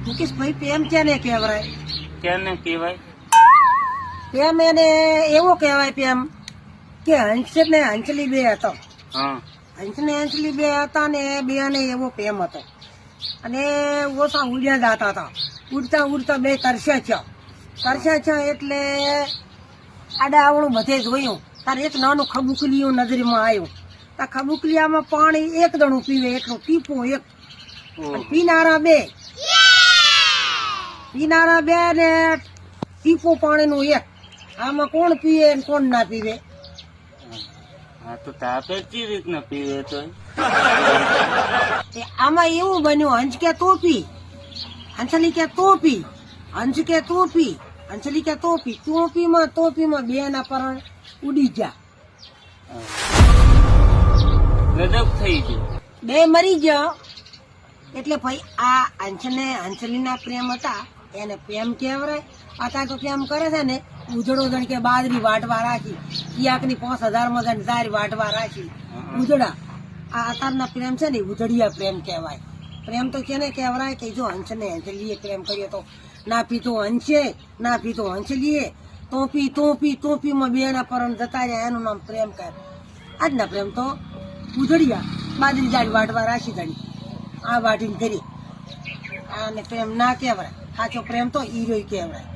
મુકેશભાઈ પ્રેમ કેને કહેવાય? કેને કહેવાય? પ્રેમ એને એવો કહેવાય પ્રેમ કે હંસ ને હંસલી બે હતો. હા હંસ ને હંસલી બે હતા ને બે ને એવો પ્રેમ હતો અને ઓછા ઉડ્યા જતા હતા. ઉડતા ઉડતા બે તરસ્યા છે એટલે આડા આવડું બધે જોયું તારે એક નાનું ખબુકલિયું નજરમાં આવ્યું. આ ખબુકલિયામાં પાણી એક દણું પીવે એટલું ટીપું એક અને પીનારા બે ને ટીપું પાણીનું એક. આમાં કોણ પીવે ને કોણ ના પીવે? હા તો તાપે કઈ રીતના પીવે તો? આમાં એવું બન્યું હંસ કે ટોપી, હંસલી કે ટોપી, હંસ કે ટોપી, હંસલી કે ટોપી. ટોપીમાં બે ના પરણ ઉડી ગયા, ગજબ થઈ ગયું. બે મરી ગયા. એટલે ભાઈ આ હંસ ને હંસલી ના પ્રેમ હતા એને પ્રેમ કહેવાય. અત્યારે તો પ્રેમ કરે છે ને ઉજળો જણ કે બાજરી વાટવા રાખી, કિયાક ની 5000 માં જણ સારી વાટવા રાખી ઉજળા. આ અત્યારના પ્રેમ છે ને ઉજળિયા પ્રેમ કહેવાય. પ્રેમ તો કેને કહેવાય કે જો હંસ ને હંસલીએ પ્રેમ કર્યો તો ના પીતો હંસે ના પીતો હંસલીએ ટોપીમાં બે ના પરણ જતા રહ્યા એનું નામ પ્રેમ કહે. આજના પ્રેમ તો ઉજળિયા બાજરી જાળી વાટવા રાખી જણી આ વાટીને કરી. આને પ્રેમ ના કહેવાય. સાચો પ્રેમ તો હીરો કહેવાય.